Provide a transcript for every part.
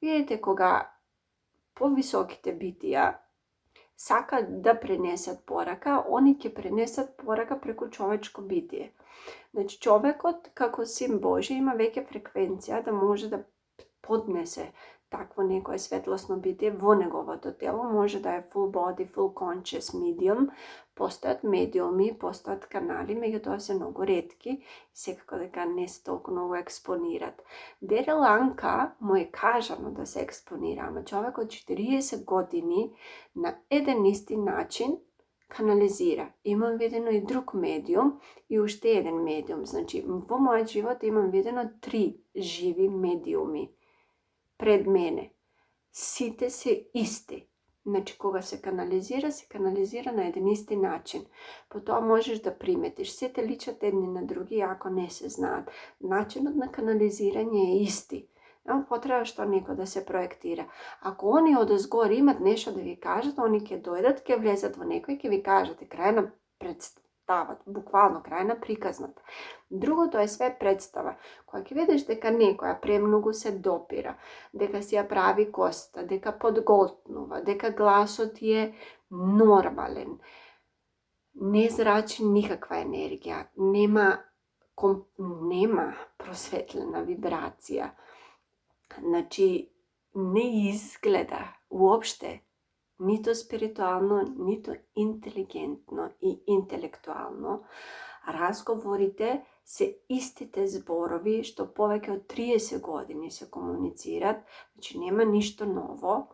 Видите, кога повисоките битија сакаат да пренесат порака, они ќе пренесат порака преку човечко битие. Значи, човекот како син Божи има веќе фреквенција да може да поднесе такво некое светлосно битие во неговото тело, може да е full body, full conscious medium, постојат медиуми, постојат канали, меѓутоа се многу ретки, секако дека не се толку многу експонират. Дерел Анка му е кажано да се експонира, ама човек од 40 години на еден исти начин канализира. Имам видено и друг медиум и уште еден медиум. Значи, во мојот живот имам видено 3 живи медиуми пред мене. Сите се исти. Значи, кога се канализира на еден исти начин. Потоа можеш да приметиш. Сите личат едни на други, ако не се знаат. Начинот на канализирање е исти. Нема потреба што некој да се проектира. Ако они одозгор имат нешто да ви кажат, они ќе дојдат, ќе влезат во некој, ќе ви кажат и крај на представат, буквално крај на приказната. Другото е све представа. Кога ќе видиш дека некоја премногу се допира, дека си ја прави коста, дека подготнува, дека гласот е нормален, не зрачи никаква енергија, нема просветлена вибрација. Значи, не изгледа уопште нито спиритуално, нито интелигентно и интелектуално. Разговорите се истите зборови што повеќе од 30 години се комуницират, значи нема ништо ново.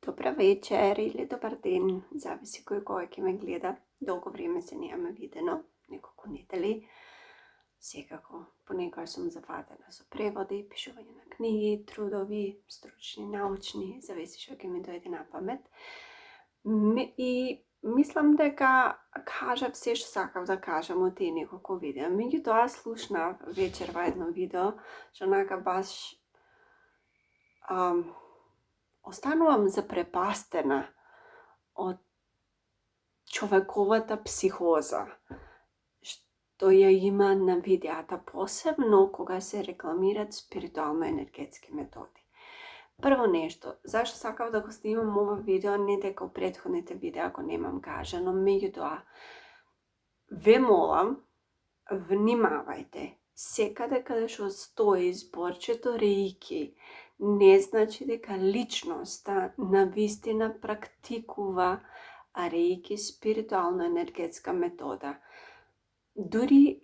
Добра вечер или добар ден, зависи кој кога ќе ме гледа. Долго време се немаме видено, неколку недели. Секако, понекогаш сум зафатена со преводи, пишување на книги, трудови, стручни, научни, зависи што ќе ми дојде на памет. И мислам дека кажав се што сакав да кажам од тие неколку видеа. Меѓутоа слушнав вечерва едно видео, што онака баш останувам запрепастена од човековата психоза што ја има на видеата, посебно кога се рекламират спиритуално-енергетски методи. Прво нешто, зашто сакав да го снимам ова видео, не дека у претходните видеа го немам кажано, меѓутоа, ве молам, внимавајте, секаде каде што стои зборчето реики, не значи дека личноста навистина практикува реики спиритуално-енергетска метода. Дури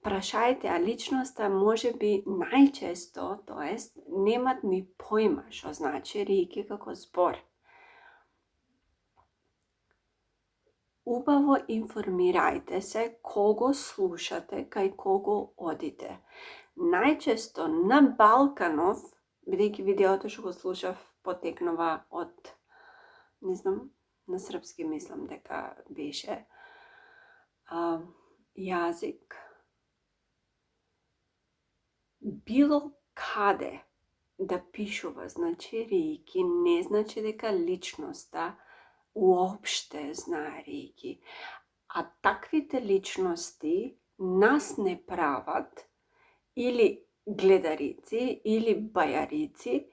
прашајте, а личноста може би најчесто, тоест, немат ни појма што значи реики како збор. Убаво информирајте се кого слушате, кај кого одите. Најчесто на Балканов, бидејќи видеото што го слушав потекнува од, не знам, на српски мислам дека беше, јазик, било каде да пишува значи реики, не значи дека личноста уопште знае реики. А таквите личности нас не прават или гледарици, или бајарици,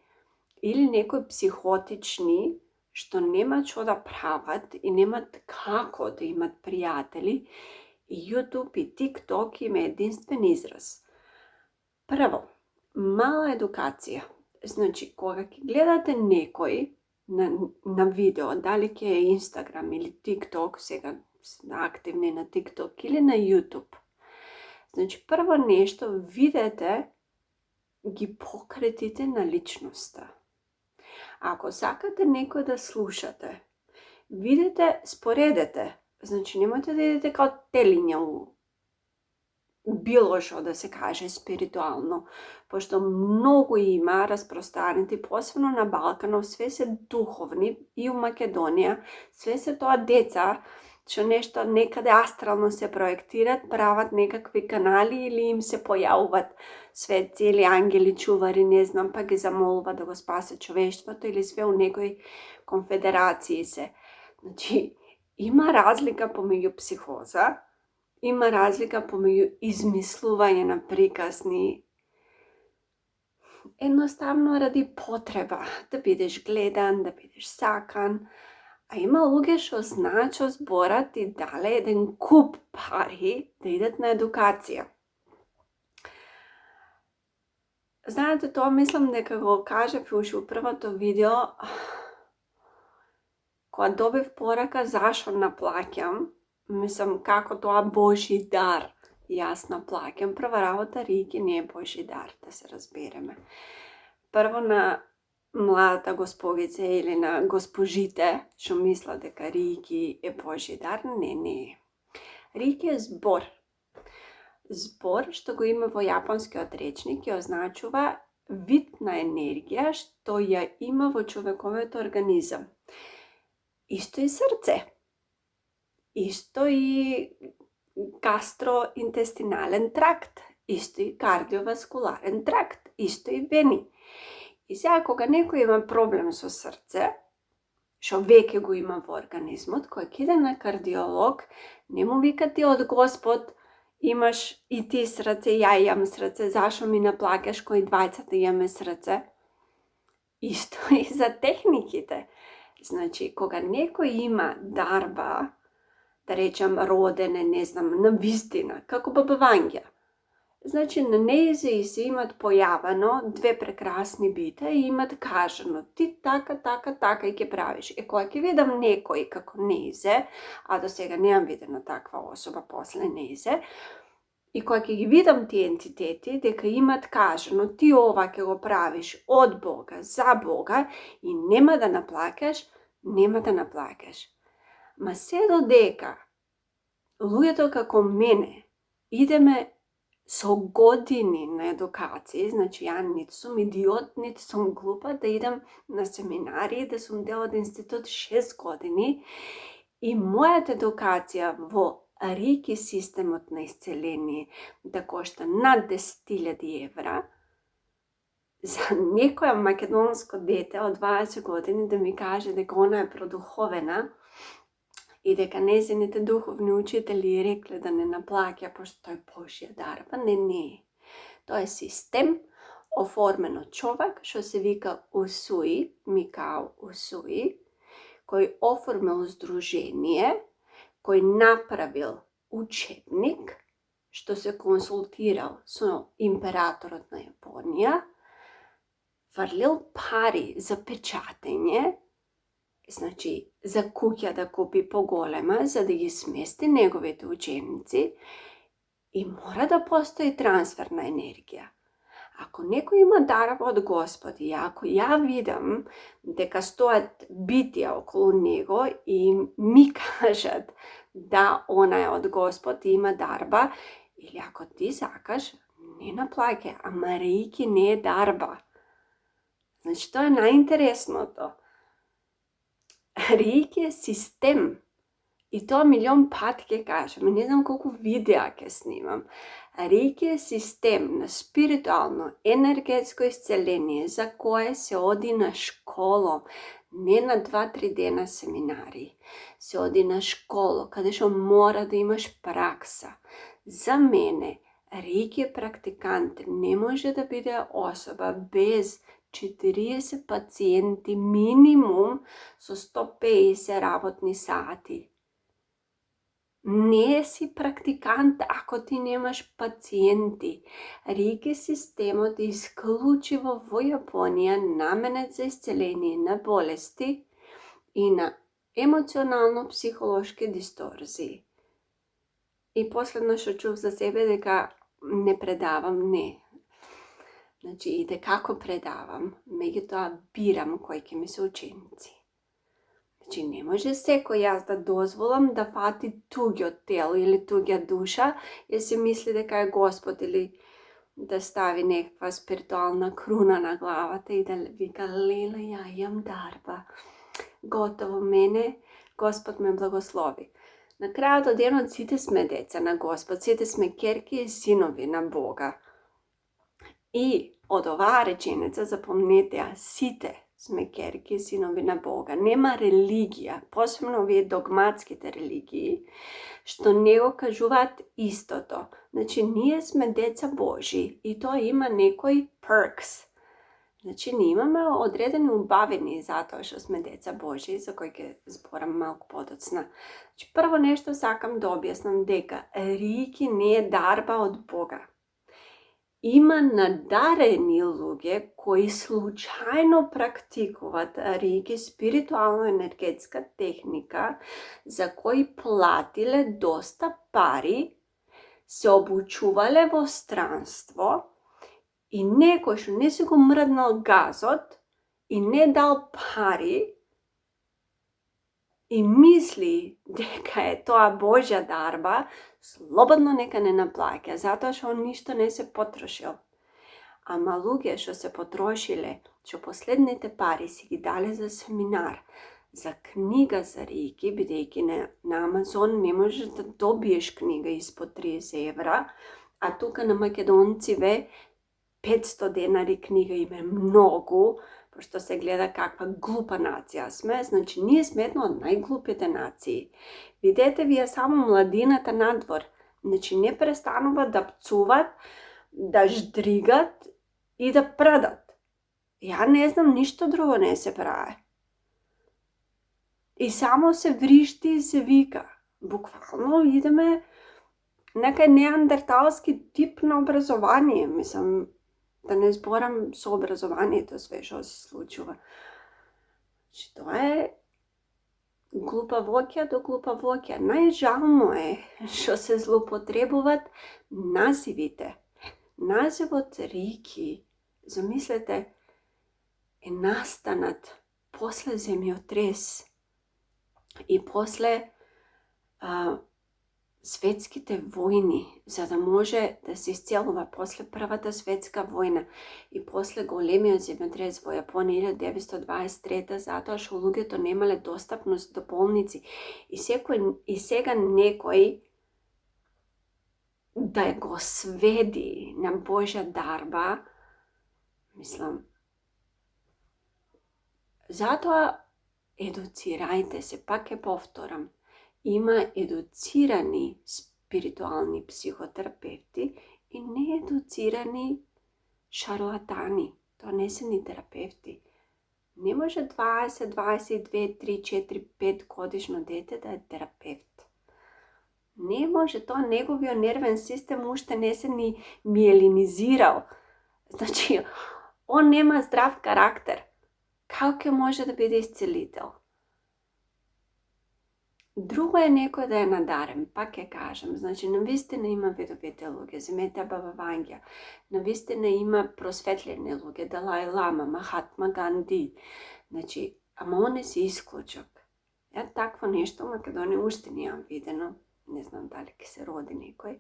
или некои психотични што немат што да прават и немат како да имат пријатели. YouTube и TikTok им е единствен израз. Прво, мала едукација. Значи, кога ќе гледате некој на видео, дали ќе е Instagram или TikTok, сега активни на TikTok или на YouTube. Значи, прво нешто, видете ги покретите на личноста. Ако сакате некој да слушате, видете, споредете. Значи, немојте да идете као телиња у било што да се каже спиритуално, пошто многу има распространети, посебно на Балканов, све се духовни, и у Македонија, све се тоа деца, што нешто некаде астрално се проектират, прават некакви канали или им се појавуват светци или ангели, чувари, не знам, па ги замолува да го спасе човештвото или све у некои конфедерации се. Значи, има разлика помеѓу психоза има разлика помеѓу измислување на приказни, едноставно ради потреба да бидеш гледан, да бидеш сакан, а има луѓе што знаат што зборат и дале еден куп пари да идат на едукација. Знаете, тоа мислам дека го кажав уште у првото видео, кога добив порака зашо наплаќам, мислам како тоа Божи дар, јас наплаќам. Прва работа, Рики не е Божи дар, да се разбереме. Прво на младата госпогица или на госпожите, што мислат дека Рики е Божи дар, не е. Рики е збор. Збор што го има во јапонскиот речник и означува вид на енергија што ја има во човековиот организам. Исто и срце. Исто и гастроинтестинален тракт. Исто и кардиоваскуларен тракт. Исто и вени. И сега кога некој има проблем со срце, што веќе го има во организмот, кој ќе иде на кардиолог, не му вика ти од Господ, имаш и ти срце, ја имам срце, зашо ми наплакаш кој двајцата имаме срце? Исто и за техниките. Значи, кога некој има дарба, да речам родене, не знам, на вистина, како баба Вања, значи на нејзе и се имат појавено две прекрасни бита и имат кажано ти така и ќе правиш. Кога ќе видам некој како нејзе, а до сега немам видена таква особа после нејзе, и кога ќе ги видам тие ентитети дека имат кажано ти ова ќе го правиш од Бога, за Бога и нема да наплакаш, нема да наплакаш. Ма се додека луѓето како мене идеме со години на едукација, значи ја ниту сум идиот, ниту сум глупа да идам на семинари, да сум дел од институт 6 години и мојата едукација во Рики системот на исцеление да кошта над 10.000 евра, за некоја македонско дете од 20 години да ми каже дека она е продуховена и дека незините духовни учители рекле да не наплаќа пошто тој Божја дарба, не е. Тоа е систем оформен од човек што се вика Усуи, Микао Усуи, кој оформил здружение, кој направил учебник, што се консултирал со императорот на Јапонија, фрлил пари за печатење, значи за куќа да купи поголема, за да ги смести неговите ученици и мора да постои трансфер на енергија. Ако некој има дарба од Господ и ако ја видам дека стоят битија околу него и ми кажат да она е од Господ и има дарба, или ако ти сакаш, не наплаќај, ама Рики не е дарба. Значи, тоа е најинтересното. Рики е систем. И тоа милион пат ќе кажам, не знам колку видеа ќе снимам. Рики е систем на спиритуално, енергетско исцеление за кое се оди на школо, не на 2-3 дена семинари. Се оди на школо, каде што мора да имаш пракса. За мене, Рики е практикант, не може да биде особа без 40 пациенти минимум со 150 работни сати. Не си практикант ако ти немаш пациенти. Рики системот е исклучиво во Јапонија наменет за исцеление на болести и на емоционално-психолошки дисторзии. И последно што чув за себе дека не предавам, не. Значи, и дека предавам, меѓутоа бирам кои ќе ми се ученици. Значи, не може секој јас да дозволам да фати туѓиот тело или туѓа душа и се мисли дека е Господ или да стави некаква спиритуална круна на главата и да вика леле, ја имам дарба. Готово мене, Господ ме благослови. На крајот од денот сите сме деца на Господ, сите сме ќерки и синови на Бога. И од оваа реченица запомнете ја, сите сме керки, синови на Бога. Нема религија, посебно овие догматските религии, што не го кажуваат истото. Значи, ние сме деца Божи и тоа има некои perks. Значи, ние имаме одредени убавини затоа што сме деца Божи, за кои ќе зборам малку подоцна. Значи, прво нешто сакам да објаснам дека реики не е дарба од Бога. Има надарени луѓе кои случајно практикуваат реики, спиритуално-енергетска техника, за кои платиле доста пари, се обучувале во странство и некој што не си го мрднал газот и не дал пари и мисли дека е тоа Божја дарба, слободно нека не наплаќа, затоа што он ништо не се потрошил. Ама луѓе што се потрошиле, што последните пари си ги дале за семинар, за книга за реики, бидејќи на Амазон не можеш да добиеш книга испод 30 евра, а тука на македонциве 500 денари книга им е многу, пошто се гледа каква глупа нација сме, значи ние сме една од најглупите нации. Видете вие само младината надвор, значи не престанува да пцуват, да ждригат и да прадат. Ја не знам, ништо друго не се прави. И само се вришти и се вика. Буквално идеме некај неандерталски тип на образование, мислам, да не зборам со образованието све што се случува. Значи, тоа е глупа воќа до глупа воќа. Најжално е што се злоупотребуваат називите. Називот реики, замислете, е настанат после земјотрес и после светските војни, за да може да се исцелува после Првата светска војна и после големиот земјотрес во Јапонија 1923, затоа што луѓето немале достапност до болници и сега некој да го сведи на Божја дарба, мислам, затоа едуцирајте се, пак ќе повторам. Има едуцирани спиритуални психотерапевти и неедуцирани шарлатани. Тоа не се ни терапевти. Не може 20, 22, 3, 4, 5 годишно дете да е терапевт. Не може, тоа неговиот нервен систем уште не се ни миелинизирал. Значи, он нема здрав карактер. Како ќе може да биде исцелител? Друго е некој да е надарен, пак ќе кажам. Значи, навистина има видовите луѓе, земете Баба Вања. Навистина има просветлени луѓе, Далај Лама, Махатма Ганди. Значи, ама он е си исклучок. Ја такво нешто Македонија уште не имам видено. Не знам дали ќе се роди некој.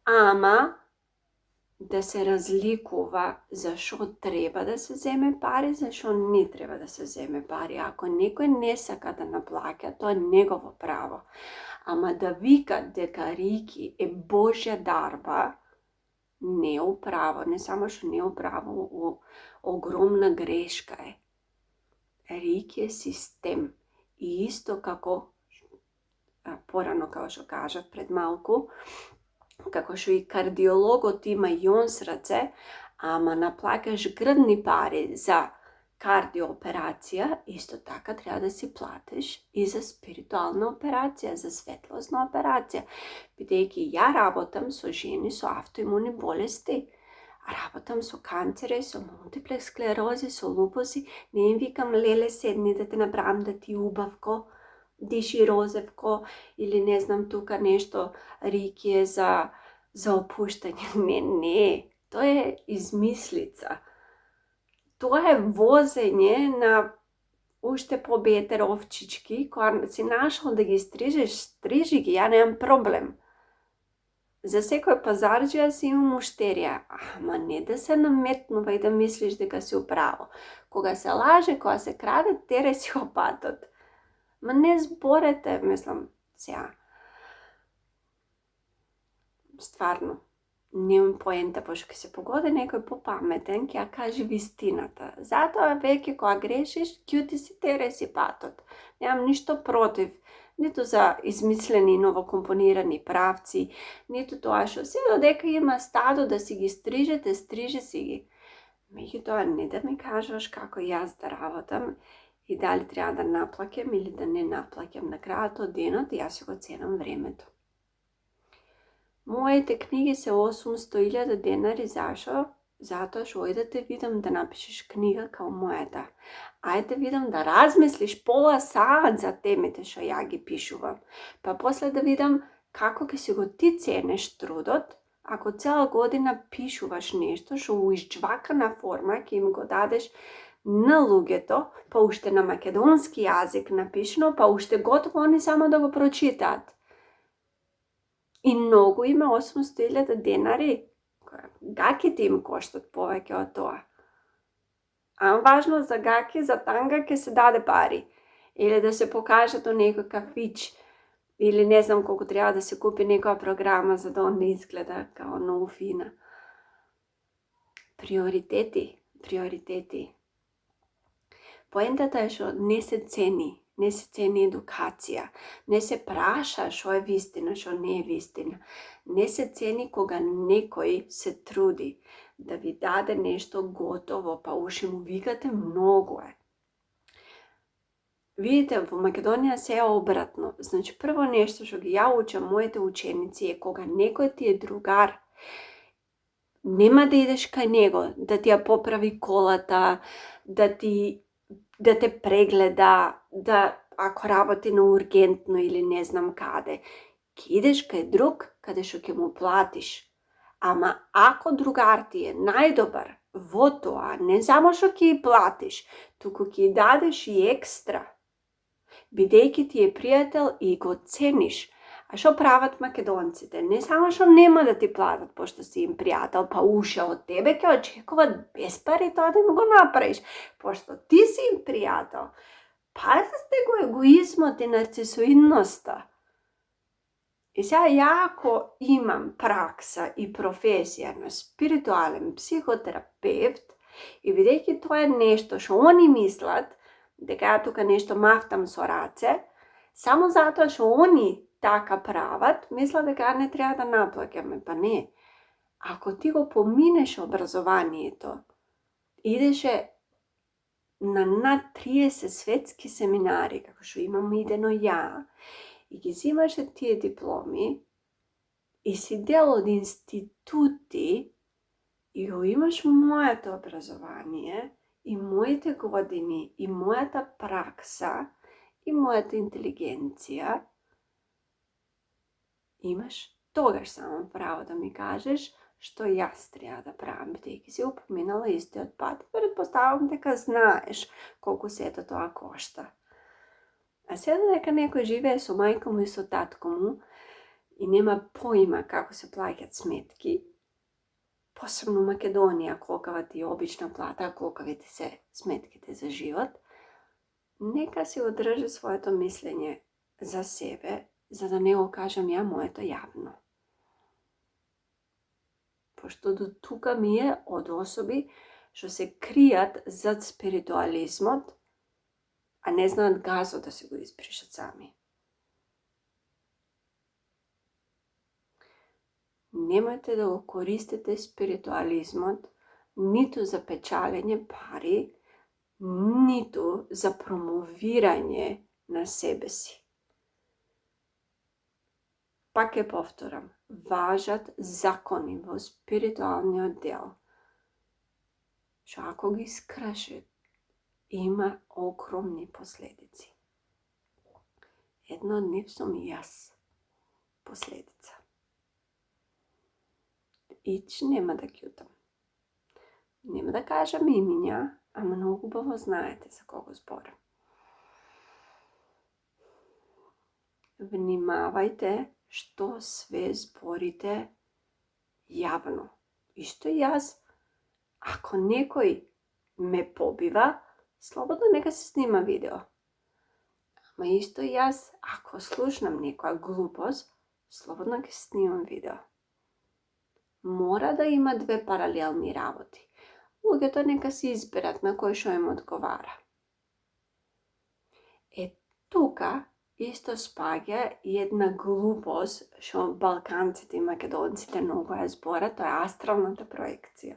Ама, да се разликува зашо треба да се земе пари, зашо не треба да се земе пари. Ако некој не сака да наплаќа, тоа е негово право. Ама да вика дека реики е Божја дарба, не е управо, не само што не е управо, огромна грешка е. Реики е систем. И исто како порано, како што кажав пред малку, како што и кардиологот има и он срце, ама наплакаш грдни пари за кардиооперација, исто така треба да си платиш и за спиритуална операција, за светлосна операција. Бидејќи ја работам со жени со автоимуни болести, работам со канцери, со мултиплекс склерози, со лупуси, не им викам леле седни да те направам да ти убавко, диши розевко, или не знам тука нешто реики е за опуштање. Не, тоа е измислица. Тоа е возење на уште побетер овчички, кога си нашол да ги стрижеш, стрижи ги, ја немам проблем. За секој пазарџија си има муштерија, ама не да се наметнува и да мислиш дека си управо. Кога се лаже, кога се краде, тере си опатот. Ма не зборете, мислам, сега. Стварно, немам поента, пошто ќе се погоди некој попаметен, ќе ја каже вистината. Затоа веќе кога грешиш, кјути си тере си патот. Немам ништо против, ниту за измислени новокомпонирани правци, ниту тоа што се додека има стадо да си ги стрижете, стрижи си ги. Меѓутоа не да ми кажуваш како јас да работам и дали треба да наплаќам или да не наплаќам. На крајот од денот јас си го ценам времето. Моите книги се 800.000 денари, зашо? Затоа што ојде те видам да напишеш книга као мојата. Ајде видам да размислиш пола саат за темите што ја ги пишувам. Па после да видам како ќе си го ти ценеш трудот, ако цела година пишуваш нешто што у изџвакана форма ќе им го дадеш на луѓето, па уште на македонски јазик напишано, па уште готово они само да го прочитаат. И многу има 800.000 денари, гаките им коштат повеќе од тоа. А важно за гаки, за танга ќе се даде пари. Или да се покаже до некој кафич, или не знам колку треба да се купи некоја програма за да он не изгледа као многу фина. Приоритети. Поентата е што не се цени едукација, не се праша што е вистина, што не е вистина. Не се цени кога некој се труди да ви даде нешто готово, па уши му викате многу е. Видите, во Македонија се е обратно. Значи, прво нешто што ги ја учам моите ученици е кога некој ти е другар, нема да идеш кај него, да ти ја поправи колата, да те прегледа, да ако работи на ургентно или не знам каде. Ке идеш кај друг, каде што ќе му платиш. Ама ако другар ти е најдобар во тоа, не само што ќе ја платиш, туку ќе ја дадеш и екстра, бидејќи ти е пријател и го цениш. А што прават македонците? Не само што нема да ти платат, пошто си им пријател, па уште од тебе ќе очекуваат без пари тоа да им го направиш, пошто ти си им пријател. Пазите го егоизмот и нарцисоидноста. И сега ја ако имам пракса и професија на спиритуален психотерапевт, и бидејќи тоа е нешто што они мислат, дека ја тука нешто мафтам со раце, само затоа што они така прават, мисла дека не треба да наплаќаме, па не. Ако ти го поминеш образованието, идеше на над 30 светски семинари, како што имам идено ја, и ги взимаше тие дипломи, и си дел од институти, и го имаш моето образование, и моите години, и мојата пракса, и мојата интелигенција, имаш тогаш само право да ми кажеш што јас треба да правам, бидејќи си упоминала истиот пат. Предпоставам дека знаеш колку сето тоа кошта. А сега дека некој живее со мајка му и со татко му и нема поима како се плаќаат сметки, посебно Македонија, колкава ти е обична плата, колкави ти се сметките за живот, нека си одржи своето мислење за себе, за да не го кажам ја моето јавно. Пошто до тука ми е од особи што се кријат зад спиритуализмот, а не знаат газот да се го испришат сами. Немојте да го користите спиритуализмот ниту за печалење пари, ниту за промовирање на себе си. Пак ќе повторам, важат закони во спиритуалниот дел, што ако ги скршат, има огромни последици. Едно од нив сум и јас последица. Нема да ќутам. Нема да кажам имиња, а многу убаво знаете за кого зборам. Внимавајте што све зборите јавно. Исто јас, ако некој ме побива, слободно нека се снима видео. Ама исто јас, ако слушнам некоја глупост, слободно ќе снимам видео. Мора да има две паралелни работи. Луѓето нека си изберат на кој што им одговара. Тука исто спаѓа една глупост што балканците и македонците многу ја зборат, тоа е астралната проекција.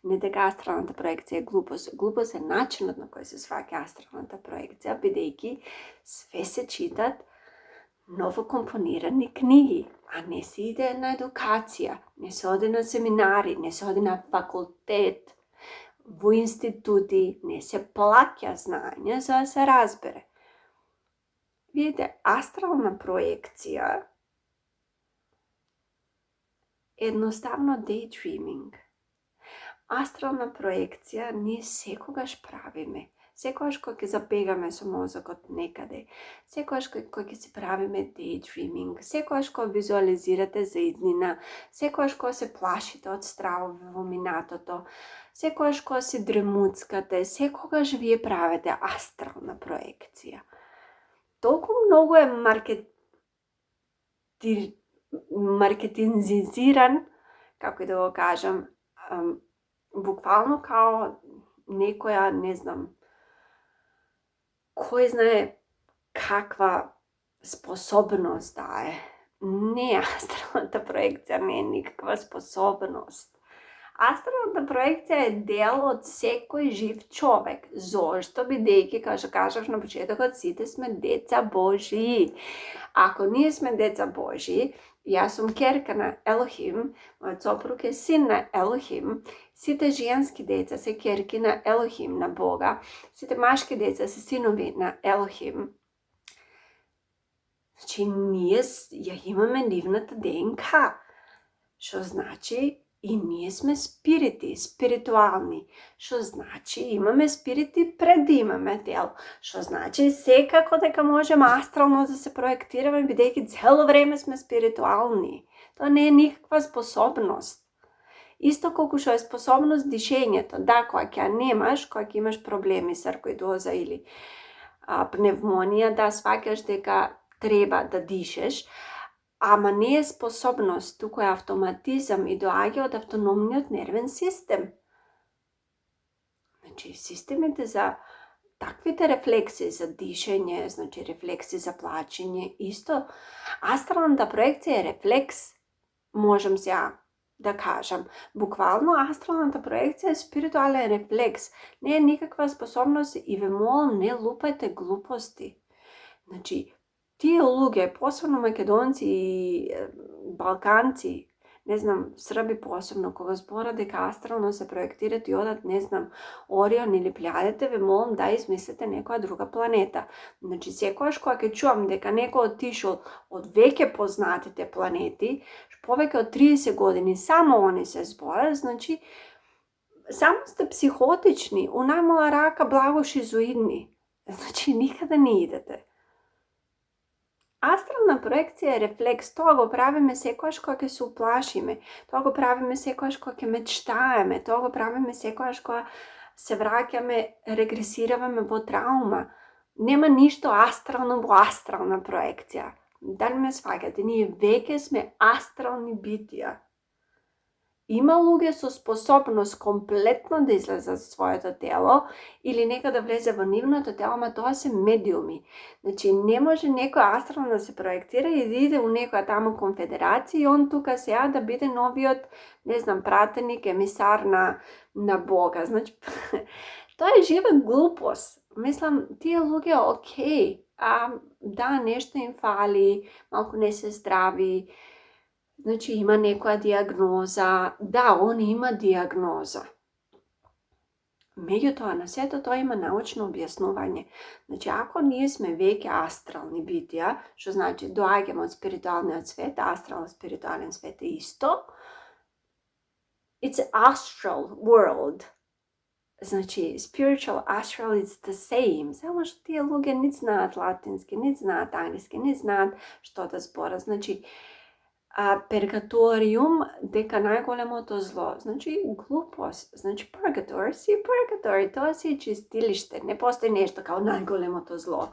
Не дека астралната проекција е глупост. Глупост е начинот на кој се сваќа астралната проекција, бидејќи све се читат новокомпонирани книги, а не се иде на едукација, не се оди на семинари, не се оди на факултет, во институти, не се плаќа знаење за да се разбере. Видите, астрална проекција е едноставно daydreaming. Астрална проекција ние секогаш правиме. Секогаш кога ќе забегаме со мозокот некаде, секогаш кога ќе си правиме daydreaming, секогаш кога визуализирате за иднина, секогаш кога се плашите од стравови во минатото, секогаш кога си дремуцкате, секогаш вие правите астрална проекција. Толку многу е маркетинзиран, како и да го кажам, буквално као некоја, не знам, кој знае каква способност дае. Не, астралната проекција не е никаква способност. Астралната проекција е дел од секој жив човек. Зошто? Бидејќи, како што кажав на почетокот, сите сме деца Божии. Ако ние сме деца Божии, јас сум ќерка на Елохим, мојот сопруг е син на Елохим, сите женски деца се ќерки на Елохим, на Бога, сите машки деца се синови на Елохим. Значи, ние ја имаме нивната ДНК, што значи и ние сме спирити, спиритуални, што значи имаме спирити пред да имаме тел, што значи секако дека можеме астрално да се проектираме, бидејќи цело време сме спиритуални. Тоа не е никаква способност. Исто колку што е способност дишењето. Да, кога ќе немаш, кога ќе имаш проблеми, саркоидоза или пневмонија, да сваќаш дека треба да дишеш, ама не е способност, туку е автоматизам и доаѓа од автономниот нервен систем. Значи, системите за таквите рефлекси за дишење, значи рефлекси за плачење, исто, астралната проекција е рефлекс, можам сега да кажам. Буквално астралната проекција е спиритуален рефлекс, не е никаква способност и ве молам, не лупајте глупости. Значи, тие луѓе, посебно македонци и балканци, не знам, срби посебно, кога збора дека астрално се проектират и одат, не знам, Орион или Плејадите, ве молам да измислите некоја друга планета. Значи, секогаш кога ќе чувам дека некој отишол од веќе познатите планети, повеќе од 30 години, само они се зборат, значи, само сте психотични, у најмала рака благо шизоидни. Значи, никаде не идете. Астрална проекција е рефлекс, тоа го правиме секогаш кога ќе се уплашиме, тоа го правиме секогаш кога ќе мечтаеме, тоа го правиме секогаш кога се враќаме, регресираваме во траума. Нема ништо астрално во астрална проекција. Дали ме сваќате? Ние веќе сме астрални битија. Има луѓе со способност комплетно да излезат своето тело или нека да влезе во нивното тело, ама тоа се медиуми. Значи, не може некој астрално да се проектира и да иде у некоја таму конфедерација и он тука сега да биде новиот, не знам, пратеник, емисар на Бога. Значи, тоа е жива глупост. Мислам, тие луѓе, окей, да, нешто им фали, малку не се здрави, значи има некоја диагноза, да, он има диагноза. Меѓутоа, на сето тоа има научно објаснување. Значи, ако ние сме веќе астрални битија, што значи доаѓаме од спиритуалниот свет, астрал спиритуален свет е исто, it's astral world. Значи, spiritual, astral, it's the same. Само што тие луѓе не знаат латински, не знаат англиски, не знаат што да зборат. Значи, пергаториум дека најголемото зло. Значи, глупост. Значи, purgatory си purgatory. Тоа си чистилиште. Не постои нешто као најголемото зло.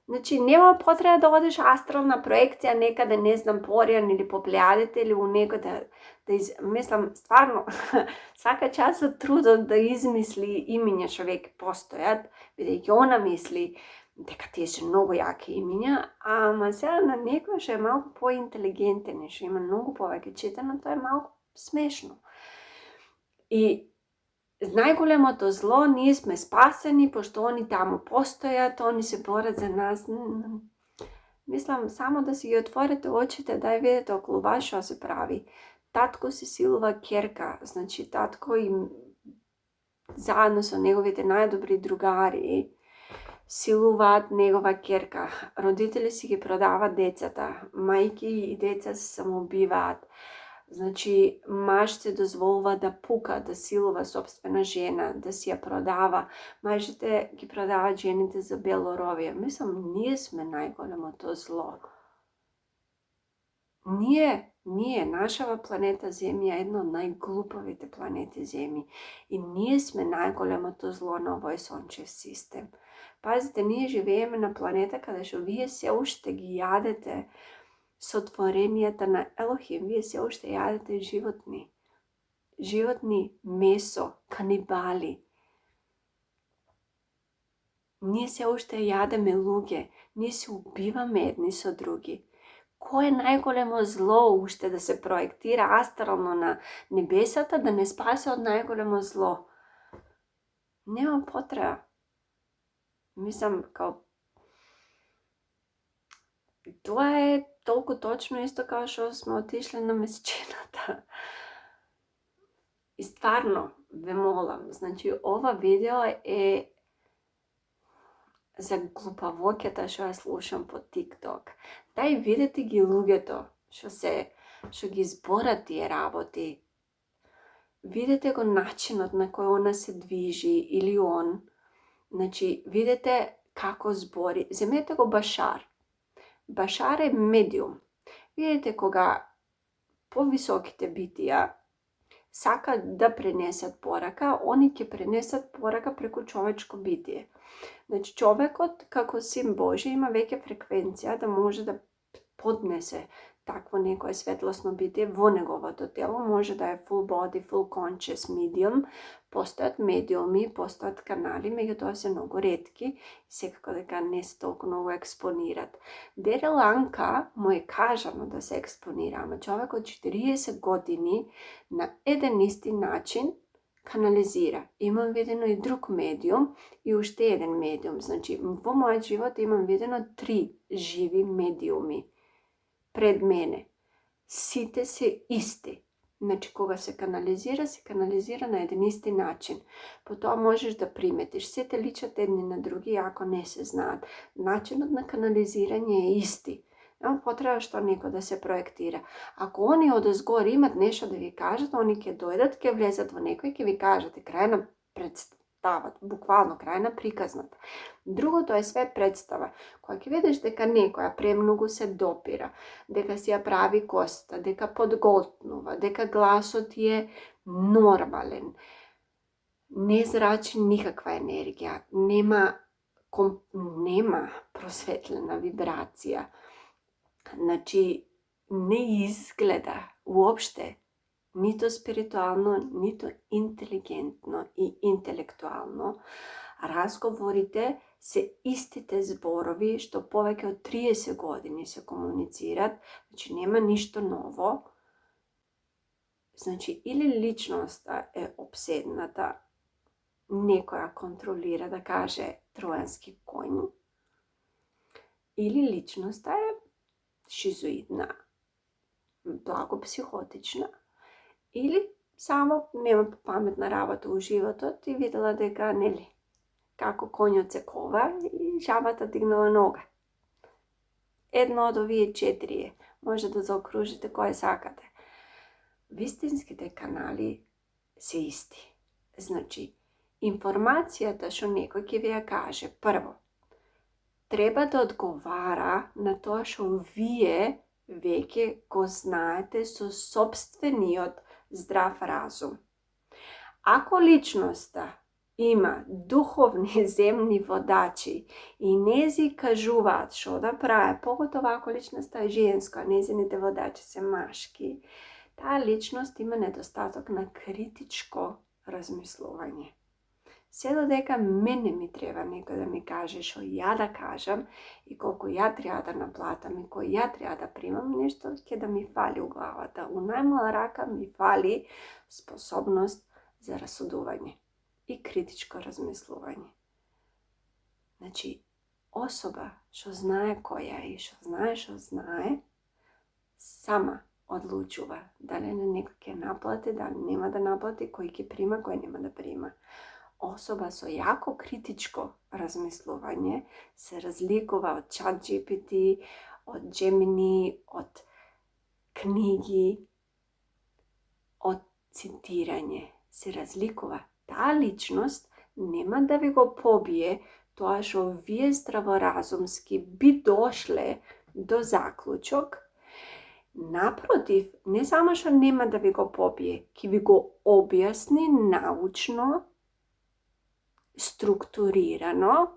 Значи, нема потреба да одиш астрална проекција некаде, не знам, Поријан или по Плејадите или у некој мислам, стварно, свака час за трудот да измисли имиња човек постојат, бидејќи она мисли дека тие се многу јаки имиња, ама сега на некој што е малку поинтелигентен и што има многу повеќе четено, тоа е малку смешно. И најголемото зло, ние сме спасени, пошто они таму постојат, они се борат за нас. Мислам, само да си ги отворите очите, да ја видите околу вас што се прави. Татко се силува ќерка, значи татко им заедно со неговите најдобри другари силуваат негова ќерка. Родители си ги продаваат децата, мајки и деца се самоубиваат. Значи, маж се дозволува да пука, да силува собствена жена, да си ја продава. Мажите ги продаваат жените за бело робија. Мислам, ние сме најголемото зло. Ние, нашава планета Земја е една од најглупавите планети Земји. И ние сме најголемото зло на овој сончев систем. Пазите, ние живееме на планета каде што вие се уште ги јадете сотворенијата на Елохим, вие се уште јадете животни месо, канибали. Ние се уште јадеме луѓе, ние се убиваме едни со други. Кој е најголемо зло уште да се проектира астрално на небесата, да не спасе од најголемо зло? Нема потреба. Мислам, тоа е толку точно исто како што сме отишле на месечината. И стварно, ве молам, значи ова видео е за глупавоќата што ја слушам по TikTok. Дај видете ги луѓето што ги зборат тие работи. Видете го начинот на кој она се движи или он. Значи, видете како збори. Земете го Башар. Башар е медиум. Видите кога повисоките битија сакат да пренесат порака, они ќе пренесат порака преку човечко битие. Значи, човекот како син Божи има веќе фреквенција да може да поднесе такво некое светлосно битие во неговото тело. Може да е full body, full conscious, medium. Постојат медиуми, постојат канали, меѓутоа се многу ретки и секако дека не се толку многу експонират. Дерел Анка му е кажано да се експонира, ама човек од 40 години на еден исти начин канализира. Имам видено и друг медиум и уште еден медиум. Значи, во мојот живот имам видено 3 живи медиуми пред мене. Сите се исти. Значи, кога се канализира на еден исти начин. Потоа можеш да приметиш. Сите личат едни на други, ако не се знаат. Начинот на канализирање е исти. Нема потреба што некој да се проектира. Ако они одозгор имат нешто да ви кажат, они ќе дојдат, ќе влезат во некој и ќе ви кажат. Крај на представата, буквално крај на приказната. Другото е све представа. Кога ќе видиш дека некоја премногу се допира, дека си ја прави коста, дека подготнува, дека гласот е нормален, не зрачи никаква енергија, нема просветлена вибрација. Значи, не изгледа уопште нито спиритуално, нито интелигентно и интелектуално. Разговорите се истите зборови што повеќе од 30 години се комуницират, значи нема ништо ново. Значи, или личноста е обседната, некоја контролира, да каже, тројански коњ, или личноста е шизоидна, благо психотична, или само нема паметна работа у животот и видела дека, нели, како коњот се кова и жабата дигнала нога. Едно од овие 4 е. Може да заокружите кој сакате. Вистинските канали се исти. Значи, информацијата што некој ќе ви ја каже, прво, треба да одговара на тоа што вие веќе го знаете со собствениот здрав разум. Ако личноста има духовни земни водачи и нези кажуваат што да прави, поготово ако личноста е женска, а незините водачи се машки, таа личност има недостаток на критичко размислување. Се додека мене ми треба некој да ми каже што ја да кажам и колку ја треба да наплатам и кој ја треба да примам, нешто ќе да ми фали у главата. У најмала рака ми фали способност за расудување и критичко размислување. Значи, особа што знае која е и што знае, сама одлучува дали на некој ќе наплати, дали нема да наплати, кој ќе прима, кој нема да прима. Особа со јако критичко размислување се разликува од ChatGPT, од Gemini, од книги, од цитирање. Се разликува. Таа личност нема да ви го побие тоа што вие здраворазумски би дошле до заклучок. Напротив, не само што нема да ви го побие, ќе ви го објасни научно, структурирано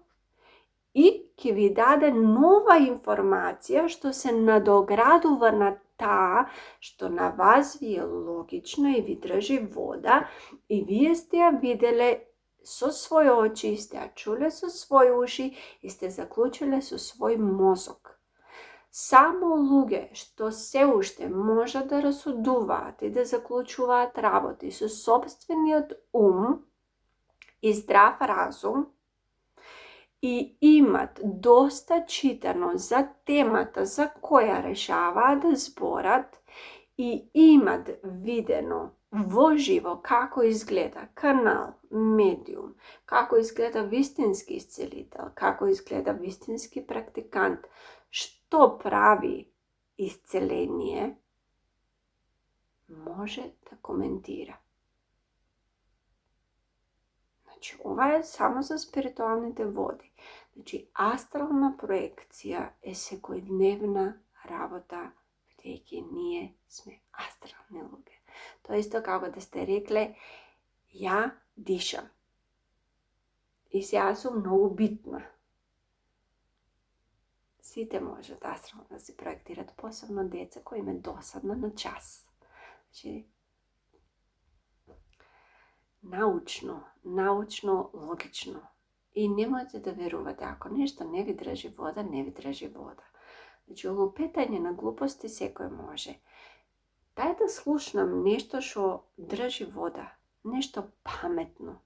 и ќе ви даде нова информација што се надоградува на таа што на вас ви е логично и ви држи вода и вие сте ја виделе со своји очи, сте ја чуле со своји уши и сте заклучиле со свој мозок. Само луѓе што се уште можат да расудуваат и да заклучуваат работи со сопствениот ум и здрав разум и имат доста читано за темата за која решаваат да зборат и имат видено во живо како изгледа канал, медиум, како изгледа вистински исцелител, како изгледа вистински практикант, што прави исцеление, може да коментира. Значи, ова е само за спиритуалните води. Значи, астрална проекција е секојдневна работа, бидејќи ние сме астрални луѓе. Тоа исто како да сте рекле, ја дишам. И сега сум многу битна. Сите можат астрално да се проектират, посебно деца кои им е досадно на час. Значи, научно, логично. И немојте да верувате, ако нешто не ви држи вода, не ви држи вода. Значи, лупетање на глупости секој може. Дај да слушнам нешто што држи вода, нешто паметно,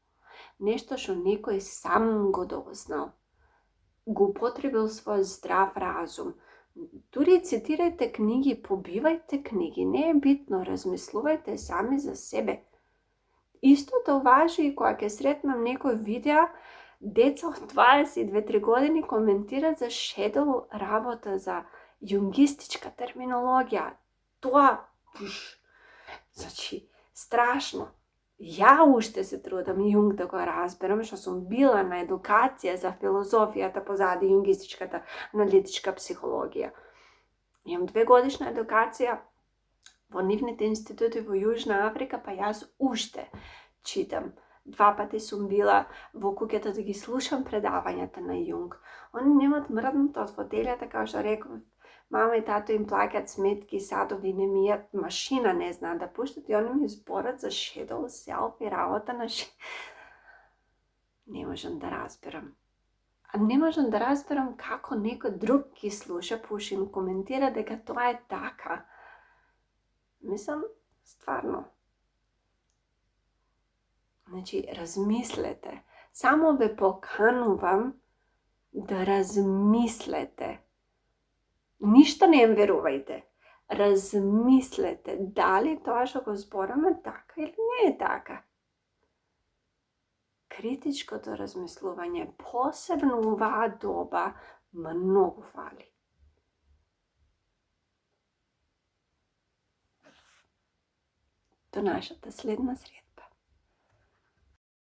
нешто што некој сам го дознал, го употребил свој здрав разум. Дури цитирајте книги, побивајте книги, не е битно, размислувајте сами за себе. Истото важи и кога ќе сретнам некој видео, деца од 22-3 години коментираат за шедоу работа, за јунгистичка терминологија. Тоа, значи, страшно. Ја уште се трудам Јунг да го разберам, што сум била на едукација за филозофијата позади јунгистичката аналитичка психологија. Имам 2-годишна едукација во нивните институти во Јужна Африка, па јас уште читам. 2 пати сум била во куќата да ги слушам предавањата на Јунг. Они немат мрднато од фотелјата, како што реков, мама и тато им плаќаат сметки, садови, не мијат, машина не знаат да пуштат и они ми зборат за шедоу селф и работа на Не можам да разберам. А не можам да разберам како некој друг ги слуша, пуша им коментира дека тоа е така. Мислам, стварно. Значи, размислете. Само ве поканувам да размислете. Ништо не им верувајте. Размислете дали тоа што го збораме така или не е така. Критичкото размислување, посебно оваа доба, многу фали. До нашата следна среда.